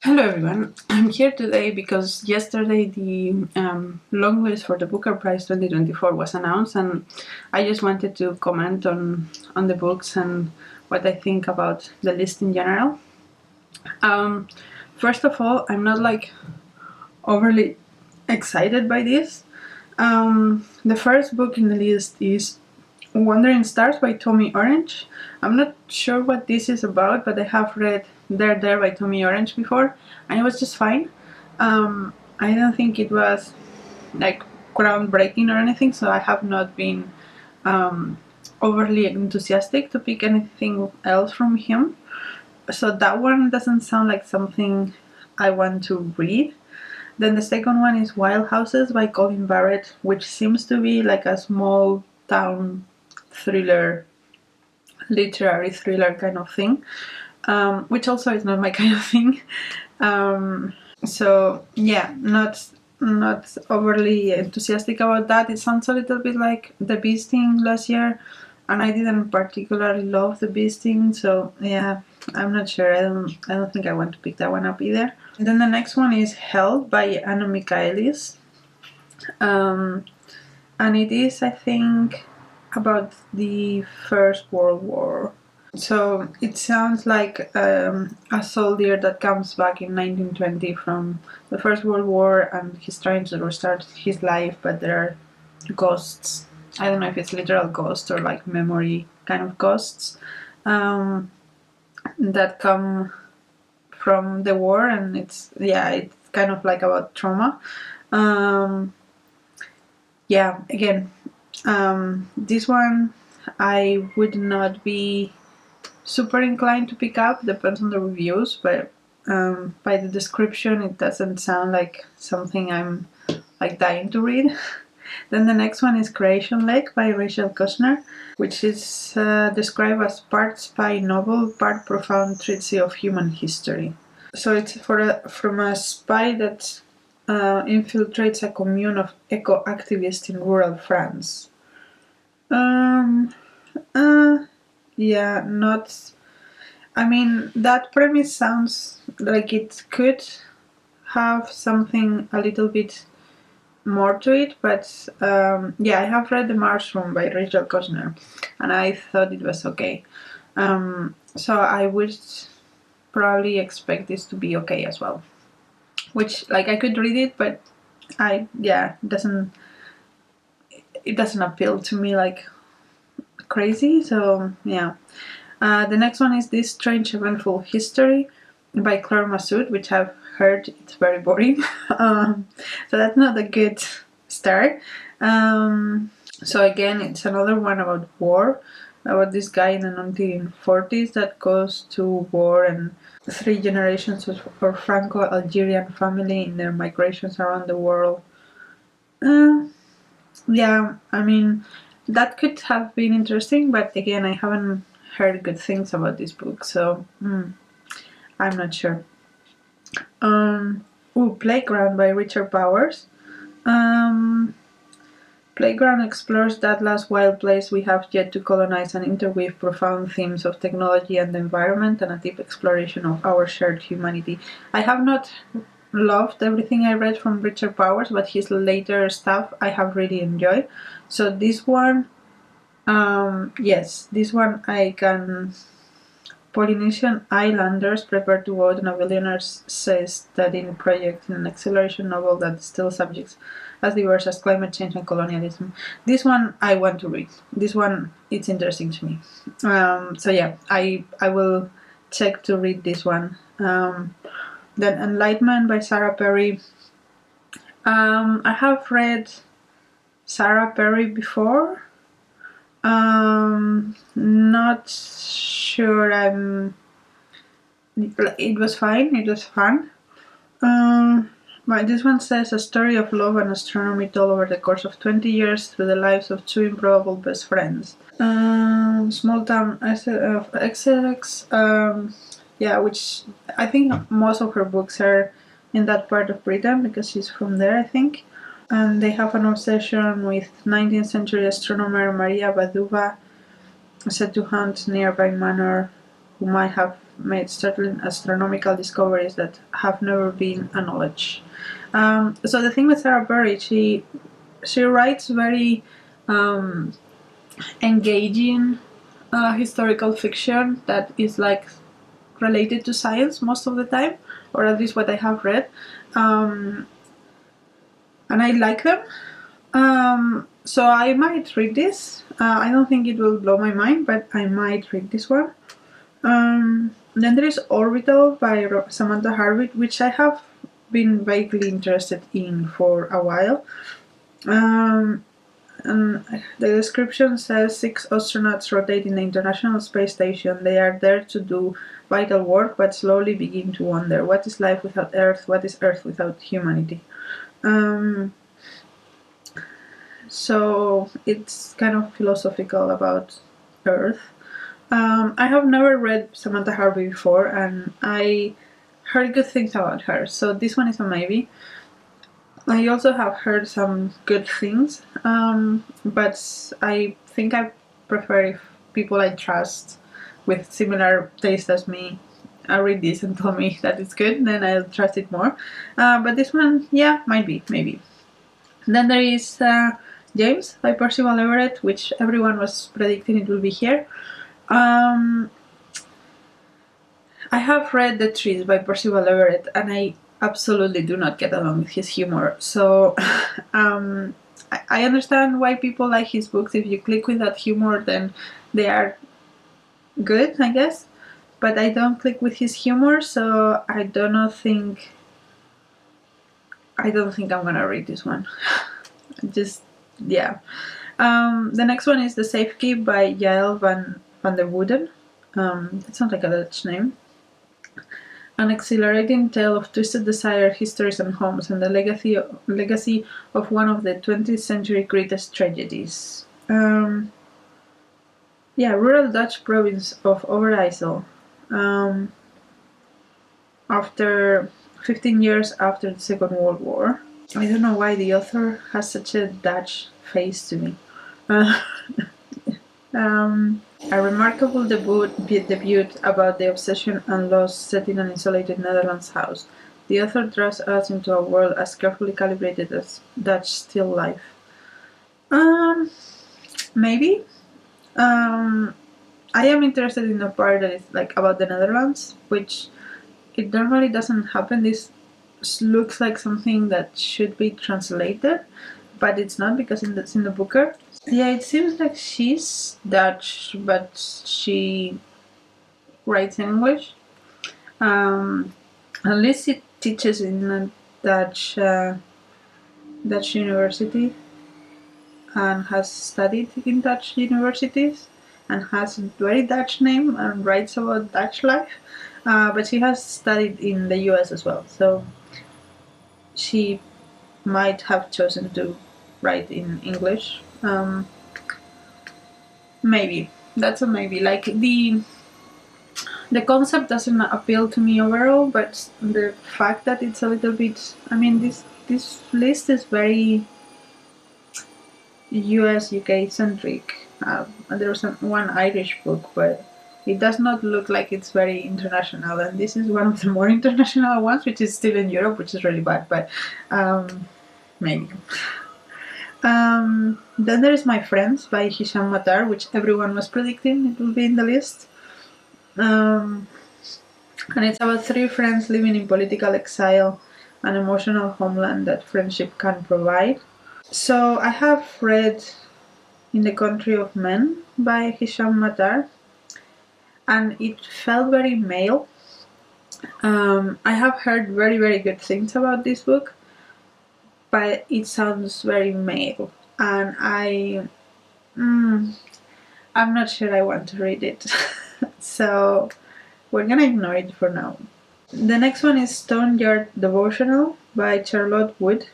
Hello everyone, I'm here today because yesterday the long list for the Booker Prize 2024 was announced, and I just wanted to comment on the books and what I think about the list in general. Um, First of all, I'm not like overly excited by this. The first book in the list is Wandering Stars by Tommy Orange. I'm not sure what this is about, but I have read There by Tommy Orange before, and it was just fine. I don't think it was like groundbreaking or anything, so I have not been um, overly enthusiastic to pick anything else from him. So that one doesn't sound like something I want to read. Then the second one is Wild Houses by Colin Barrett, which seems to be like a small town thriller, literary thriller kind of thing, which also is not my kind of thing. Um, so yeah, not overly enthusiastic about that. It sounds a little bit like The Bee Sting last year, and I didn't particularly love The Bee Sting, so yeah, I'm not sure. I don't think I want to pick that one up either. And then the next one is Hell by Anna Michaelis. Um, and it is, I think, about the First World War. So it sounds like a soldier that comes back in 1920 from the First World War, and he's trying to restart his life, but there are ghosts. I don't know if it's literal ghosts or like memory kind of ghosts um, that come from the war, and it's kind of like about trauma. Um, yeah, again, this one I would not be super inclined to pick up. Depends on the reviews, but by the description, it doesn't sound like something I'm like dying to read. Then the next one is Creation Lake by Rachel Kushner, which is described as part spy novel, part profound treatise of human history. So it's from a spy that infiltrates a commune of eco-activists in rural France. Um, yeah, not. I mean, that premise sounds like it could have something a little bit more to it, but yeah, I have read The Mushroom by Rachel Kushner, and I thought it was okay. So I would probably expect this to be okay as well. Which, like, I could read it, but doesn't it doesn't appeal to me like crazy. So yeah. The next one is This Strange Eventful History by Claire Massoud, which I've heard it's very boring. So that's not a good start. So again, it's another one about war, about this guy in the 1940s that goes to war, and three generations of a Franco-Algerian family in their migrations around the world. Uh, yeah, I mean, that could have been interesting, but again, I haven't heard good things about this book, so I'm not sure. Playground by Richard Powers. Um, Playground explores that last wild place we have yet to colonize and interweave profound themes of technology and the environment and a deep exploration of our shared humanity. I have not loved everything I read from Richard Powers, but his later stuff I have really enjoyed. So this one, yes, this one I can. Polynesian islanders prepare to vote on a billionaire's studying project in an acceleration novel that is still subjects as diverse as climate change and colonialism. This one I want to read. This one it's interesting to me. So yeah, I will check to read this one. Then Enlightenment by Sarah Perry. I have read Sarah Perry before. Not sure it was fine, it was fun. But this one says a story of love and astronomy told over the course of 20 years through the lives of two improbable best friends. Small town of Essex, yeah, which I think most of her books are in that part of Britain because she's from there, I think. And they have an obsession with 19th century astronomer Maria Baduva, said to haunt nearby manor, who might have made certain astronomical discoveries that have never been acknowledged. So the thing with Sarah Berry, she writes very engaging historical fiction that is like related to science most of the time, or at least what I have read, and I like them. So I might read this. I don't think it will blow my mind, but I might read this one. Then there is Orbital by Samantha Harvey, which I have been vaguely interested in for a while. And the description says 6 astronauts rotate in the International Space Station. They are there to do vital work, but slowly begin to wonder, what is life without Earth? What is Earth without humanity? So it's kind of philosophical about Earth. I have never read Samantha Harvey before, and I heard good things about her, so this one is a maybe. I also have heard some good things, but I think I prefer if people I trust with similar taste as me read this and tell me that it's good, then I'll trust it more. But this one, yeah, might be, maybe. Then there is James by Percival Everett, which everyone was predicting it will be here. I have read The Trees by Percival Everett, and I absolutely do not get along with his humor. So I understand why people like his books. If you click with that humor, then they are good, I guess. But I don't click with his humor, so I don't think I'm gonna read this one. Just, yeah. The next one is The Safe Keep by Jael van der Wooden. That sounds like a Dutch name. An exhilarating tale of twisted desire, histories, and homes, and the legacy of one of the 20th century greatest tragedies. Rural Dutch province of Overijssel. After 15 years after the Second World War. I don't know why the author has such a Dutch face to me. A remarkable debut about the obsession and loss set in an isolated Netherlands house. The author draws us into a world as carefully calibrated as Dutch still life. Maybe. I am interested in the part that is like about the Netherlands, which it normally doesn't happen. This looks like something that should be translated, but it's not because it's in the Booker. Yeah, it seems like she's Dutch, but she writes in English. At least she teaches in a Dutch university and has studied in Dutch universities and has a very Dutch name and writes about Dutch life. But she has studied in the US as well, so she might have chosen to write in English. Maybe. That's a maybe. Like the concept doesn't appeal to me overall, but the fact that it's a little bit, I mean, this list is very US UK centric. There's one Irish book, but it does not look like it's very international, and this is one of the more international ones, which is still in Europe, which is really bad, but maybe. Then there is My Friends by Hisham Matar, which everyone was predicting it will be in the list. And it's about 3 friends living in political exile, an emotional homeland that friendship can provide. So I have read In the Country of Men by Hisham Matar, and it felt very male. I have heard very, very good things about this book, but it sounds very male, and I'm not sure I want to read it. So we're gonna ignore it for now. The next one is Stone Yard Devotional by Charlotte Wood.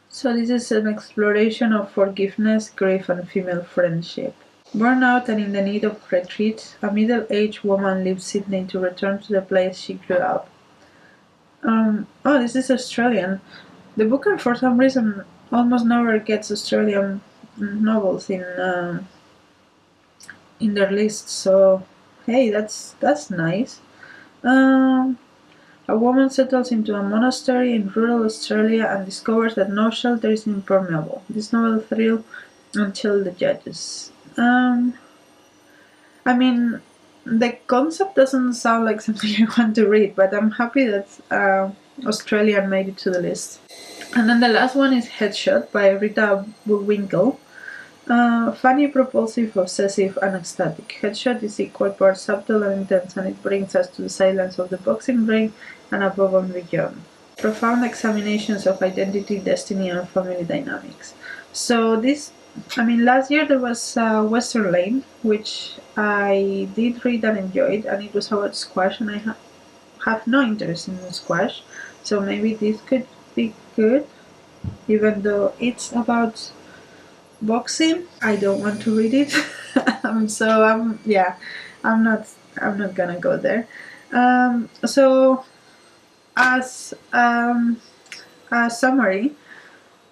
So this is an exploration of forgiveness, grief, and female friendship. Born out and in the need of retreat, a middle-aged woman leaves Sydney to return to the place she grew up. This is Australian. The Booker, for some reason, almost never gets Australian novels in in their list. So hey, that's nice. Um, a woman settles into a monastery in rural Australia and discovers that no shelter is impermeable. This novel thrill until the judges. I mean, the concept doesn't sound like something I want to read, but I'm happy that Australian made it to the list. And then the last one is Headshot by Rita Bullwinkle. Funny, propulsive, obsessive, and ecstatic. Headshot is equal parts subtle and intense, and it brings us to the silence of the boxing ring and above and beyond. Profound examinations of identity, destiny, and family dynamics. So this, I mean, last year there was Western Lane, which I did read and enjoyed, and it was about squash, and I have no interest in squash, so maybe this could be good, even though it's about boxing. I don't want to read it. So yeah, I'm not I'm not gonna go there. So as a summary,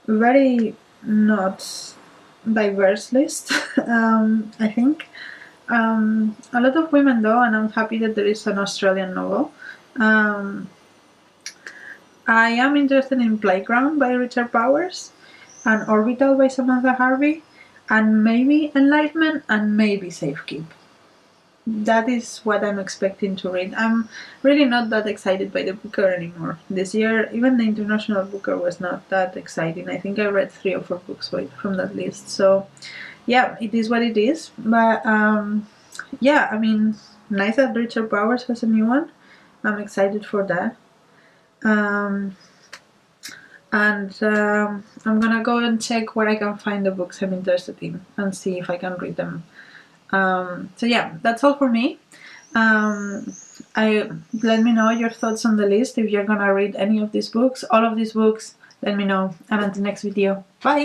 very not diverse list. I think a lot of women though, and I'm happy that there is an Australian novel. Um, I am interested in Playground by Richard Powers, and Orbital by Samantha Harvey, and maybe Enlightenment, and maybe Safekeep. That is what I'm expecting to read. I'm really not that excited by the Booker anymore. This year, even the International Booker was not that exciting. I think I read 3 or 4 books from that list. So, yeah, it is what it is. But, yeah, I mean, nice that Richard Powers has a new one. I'm excited for that. Um, and I'm gonna go and check where I can find the books I'm interested in and see if I can read them. So yeah, that's all for me. I Let me know your thoughts on the list if you're gonna read any of these books, all of these books. Let me know, and until next video, bye.